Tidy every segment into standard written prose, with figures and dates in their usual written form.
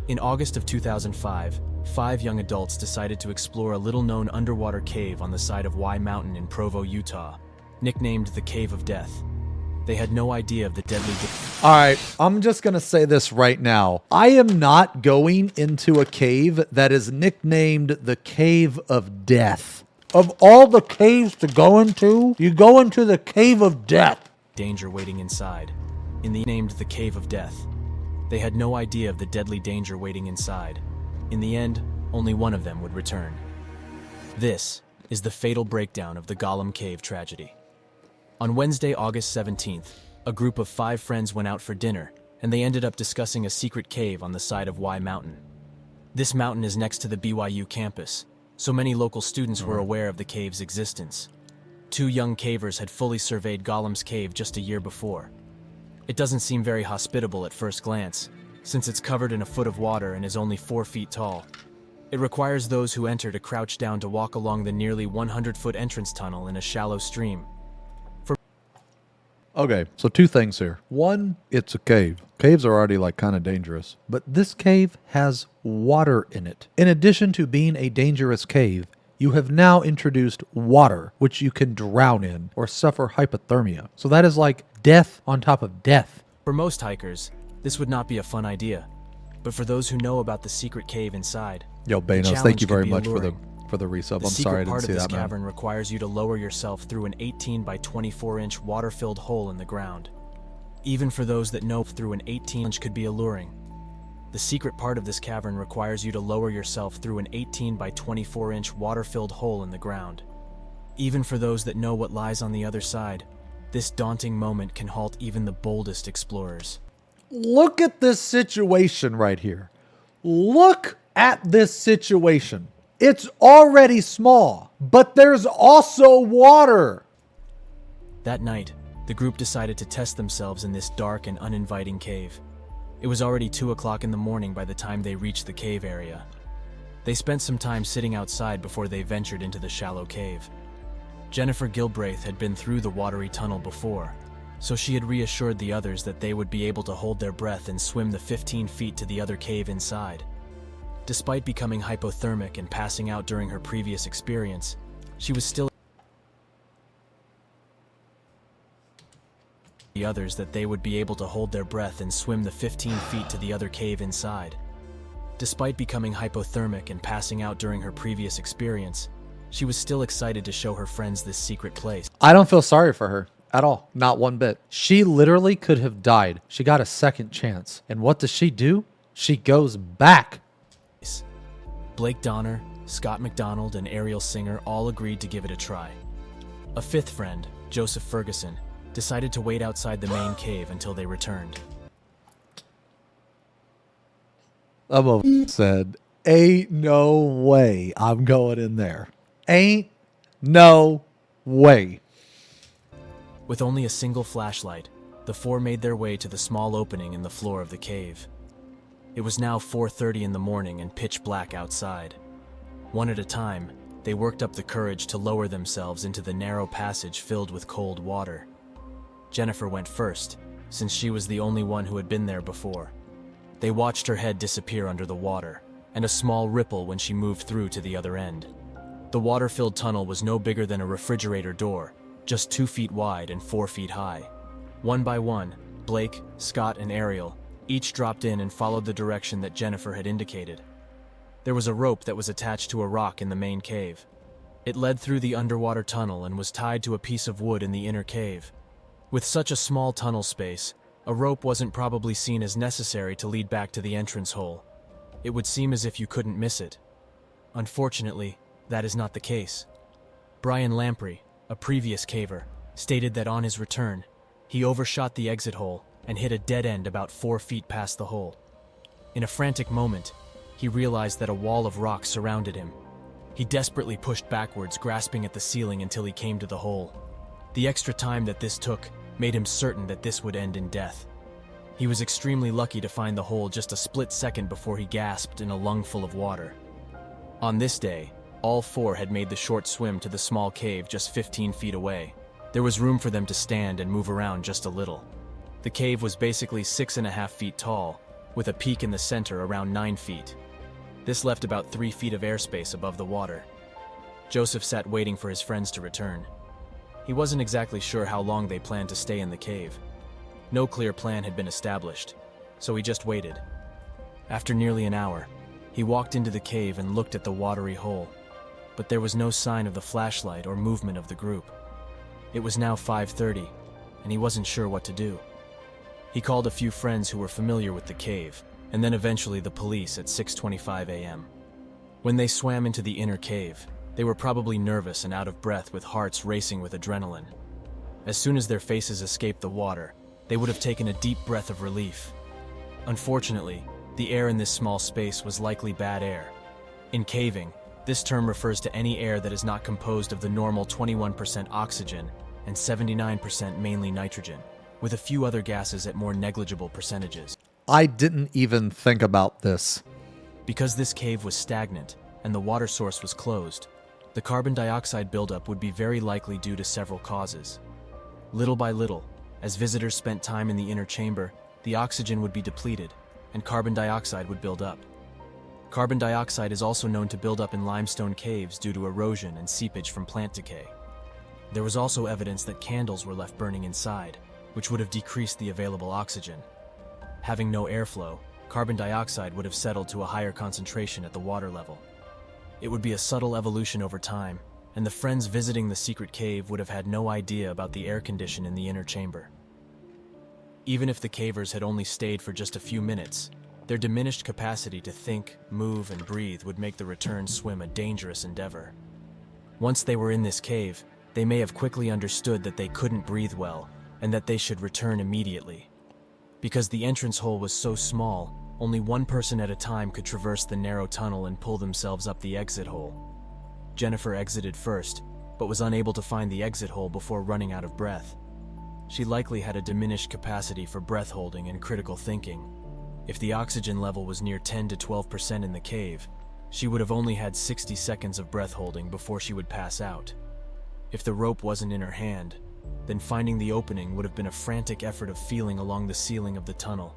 In August of 2005, 5 young adults decided to explore a little-known underwater cave on the side of Y Mountain in Provo, Utah, nicknamed the Cave of Death. They had no idea of the deadly... All right, I'm just going to say this right now. I am not going into a cave that is nicknamed the Cave of Death. Of all the caves to go into, you go into the Cave of Death. Danger waiting inside. Named the Cave of Death. They had no idea of the deadly danger waiting inside. In the end, only one of them would return. This is the fatal breakdown of the Gollum Cave tragedy. On Wednesday, August 17th, a group of 5 friends went out for dinner, and they ended up discussing a secret cave on the side of Y Mountain. This mountain is next to the BYU campus, so many local students were aware of the cave's existence. 2 young cavers had fully surveyed Gollum's Cave just a year before. It doesn't seem very hospitable at first glance, since it's covered in a foot of water and is only 4 feet tall. It requires those who enter to crouch down to walk along the nearly 100-foot entrance tunnel in a shallow stream. Okay, so 2 things here. 1, it's a cave. Caves are already kind of dangerous, but this cave has water in it. In addition to being a dangerous cave, you have now introduced water, which you can drown in or suffer hypothermia. So that is like death on top of death. For most hikers, this would not be a fun idea. But for those who know about the secret cave inside, Yo, Banos, thank you very much for the resub. I'm sorry I didn't see that, man. The secret part of this cavern requires you to lower yourself through an 18 by 24-inch water-filled hole in the ground. Even for those that know through an 18-inch could be alluring. The secret part of this cavern requires you to lower yourself through an 18 by 24-inch water-filled hole in the ground. Even for those that know what lies on the other side, this daunting moment can halt even the boldest explorers. Look at this situation right here. Look at this situation. It's already small, but there's also water. That night, the group decided to test themselves in this dark and uninviting cave. It was already 2 o'clock in the morning by the time they reached the cave area. They spent some time sitting outside before they ventured into the shallow cave. Jennifer Gilbraith had been through the watery tunnel before, so she had reassured the others that they would be able to hold their breath and swim the 15 feet to the other cave inside. Despite becoming hypothermic and passing out during her previous experience, she was still the others that they would be able to hold their breath and swim the 15 feet to the other cave inside. Despite becoming hypothermic and passing out during her previous experience, she was still excited to show her friends this secret place. I don't feel sorry for her at all. Not one bit. She literally could have died. She got a second chance. And what does she do? She goes back. Blake Donner, Scott McDonald, and Ariel Singer all agreed to give it a try. A 5th friend, Joseph Ferguson, decided to wait outside the main cave until they returned. Said, ain't no way I'm going in there. Ain't no way. With only a single flashlight, the 4 made their way to the small opening in the floor of the cave. It was now 4:30 in the morning and pitch black outside. One at a time, they worked up the courage to lower themselves into the narrow passage filled with cold water. Jennifer went first, since she was the only one who had been there before. They watched her head disappear under the water, and a small ripple when she moved through to the other end. The water-filled tunnel was no bigger than a refrigerator door, just 2 feet wide and 4 feet high. One by one, Blake, Scott, and Ariel each dropped in and followed the direction that Jennifer had indicated. There was a rope that was attached to a rock in the main cave. It led through the underwater tunnel and was tied to a piece of wood in the inner cave. With such a small tunnel space, a rope wasn't probably seen as necessary to lead back to the entrance hole. It would seem as if you couldn't miss it. Unfortunately, that is not the case. Brian Lamprey, a previous caver, stated that on his return, he overshot the exit hole and hit a dead end about 4 feet past the hole. In a frantic moment, he realized that a wall of rocks surrounded him. He desperately pushed backwards, grasping at the ceiling until he came to the hole. The extra time that this took made him certain that this would end in death. He was extremely lucky to find the hole just a split second before he gasped in a lungful of water. On this day, all 4 had made the short swim to the small cave just 15 feet away. There was room for them to stand and move around just a little. The cave was basically 6.5 feet tall, with a peak in the center around 9 feet. This left about 3 feet of airspace above the water. Joseph sat waiting for his friends to return. He wasn't exactly sure how long they planned to stay in the cave. No clear plan had been established, so he just waited. After nearly an hour, he walked into the cave and looked at the watery hole, but there was no sign of the flashlight or movement of the group. It was now 5:30, and he wasn't sure what to do. He called a few friends who were familiar with the cave, and then eventually the police at 6:25 a.m. When they swam into the inner cave, they were probably nervous and out of breath with hearts racing with adrenaline. As soon as their faces escaped the water, they would have taken a deep breath of relief. Unfortunately, the air in this small space was likely bad air. In caving, this term refers to any air that is not composed of the normal 21% oxygen and 79% mainly nitrogen, with a few other gases at more negligible percentages. I didn't even think about this. Because this cave was stagnant and the water source was closed, the carbon dioxide buildup would be very likely due to several causes. Little by little, as visitors spent time in the inner chamber, the oxygen would be depleted and carbon dioxide would build up. Carbon dioxide is also known to build up in limestone caves due to erosion and seepage from plant decay. There was also evidence that candles were left burning inside, which would have decreased the available oxygen. Having no airflow, carbon dioxide would have settled to a higher concentration at the water level. It would be a subtle evolution over time, and the friends visiting the secret cave would have had no idea about the air condition in the inner chamber. Even if the cavers had only stayed for just a few minutes, their diminished capacity to think, move, and breathe would make the return swim a dangerous endeavor. Once they were in this cave, they may have quickly understood that they couldn't breathe well, and that they should return immediately. Because the entrance hole was so small, only one person at a time could traverse the narrow tunnel and pull themselves up the exit hole. Jennifer exited first, but was unable to find the exit hole before running out of breath. She likely had a diminished capacity for breath holding and critical thinking. If the oxygen level was near 10 to 12% in the cave, she would have only had 60 seconds of breath holding before she would pass out. If the rope wasn't in her hand, then finding the opening would have been a frantic effort of feeling along the ceiling of the tunnel.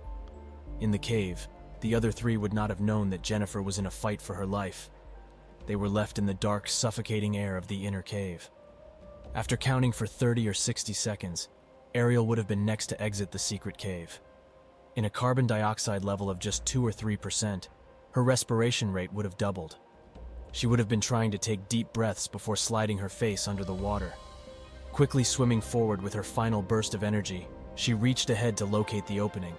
In the cave, the other three would not have known that Jennifer was in a fight for her life. They were left in the dark, suffocating air of the inner cave. After counting for 30 or 60 seconds, Ariel would have been next to exit the secret cave. In a carbon dioxide level of just 2 or 3%, her respiration rate would have doubled. She would have been trying to take deep breaths before sliding her face under the water. Quickly swimming forward with her final burst of energy, she reached ahead to locate the opening.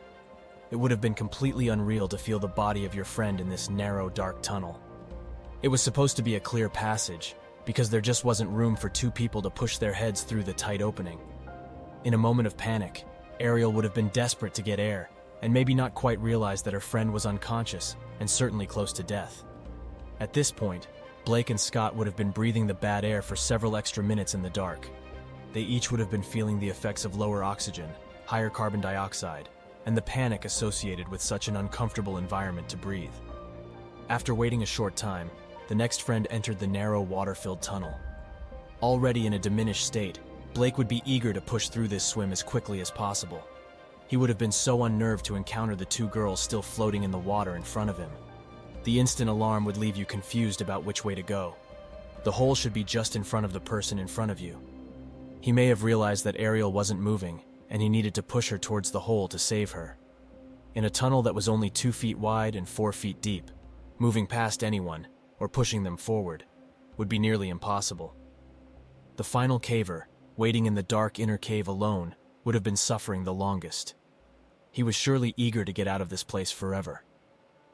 It would have been completely unreal to feel the body of your friend in this narrow, dark tunnel. It was supposed to be a clear passage, because there just wasn't room for two people to push their heads through the tight opening. In a moment of panic, Ariel would have been desperate to get air, and maybe not quite realize that her friend was unconscious and certainly close to death. At this point, Blake and Scott would have been breathing the bad air for several extra minutes in the dark. They each would have been feeling the effects of lower oxygen, higher carbon dioxide, and the panic associated with such an uncomfortable environment to breathe. After waiting a short time, the next friend entered the narrow, water-filled tunnel. Already in a diminished state, Blake would be eager to push through this swim as quickly as possible. He would have been so unnerved to encounter the two girls still floating in the water in front of him. The instant alarm would leave you confused about which way to go. The hole should be just in front of the person in front of you. He may have realized that Ariel wasn't moving, and he needed to push her towards the hole to save her. In a tunnel that was only 2 feet wide and 4 feet deep, moving past anyone, or pushing them forward, would be nearly impossible. The final caver, waiting in the dark inner cave alone, would have been suffering the longest. He was surely eager to get out of this place forever.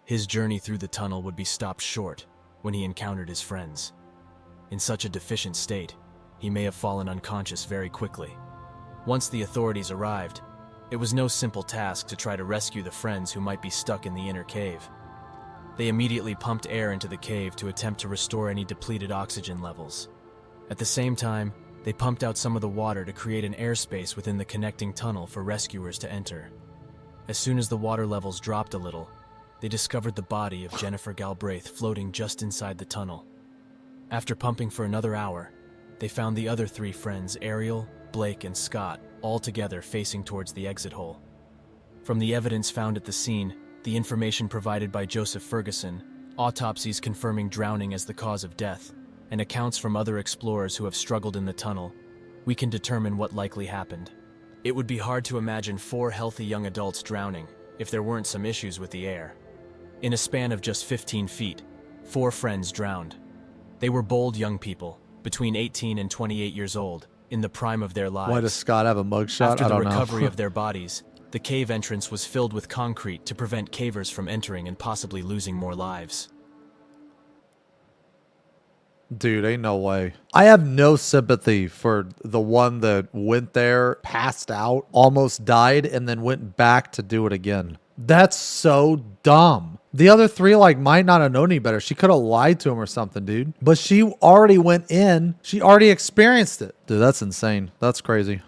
His journey through the tunnel would be stopped short when he encountered his friends. In such a deficient state, he may have fallen unconscious very quickly. Once the authorities arrived, it was no simple task to try to rescue the friends who might be stuck in the inner cave. They immediately pumped air into the cave to attempt to restore any depleted oxygen levels. At the same time, they pumped out some of the water to create an airspace within the connecting tunnel for rescuers to enter. As soon as the water levels dropped a little, they discovered the body of Jennifer Galbraith floating just inside the tunnel. After pumping for another hour, they found the other three friends, Ariel, Blake, and Scott, all together facing towards the exit hole. From the evidence found at the scene, The information provided by Joseph Ferguson, autopsies confirming drowning as the cause of death, and accounts from other explorers who have struggled in the tunnel, we can determine what likely happened. It would be hard to imagine 4 healthy young adults drowning if there weren't some issues with the air. In a span of just 15 feet, 4 friends drowned. They were bold young people, between 18 and 28 years old, in the prime of their lives. Why does Scott have a mugshot? After I the don't know. recovery of their bodies, the cave entrance was filled with concrete to prevent cavers from entering and possibly losing more lives. Dude, ain't no way. I have no sympathy for the one that went there, passed out, almost died, and then went back to do it again. That's so dumb. The other 3, like, might not have known any better. She could have lied to him or something, dude. But she already went in. She already experienced it. Dude, that's insane. That's crazy.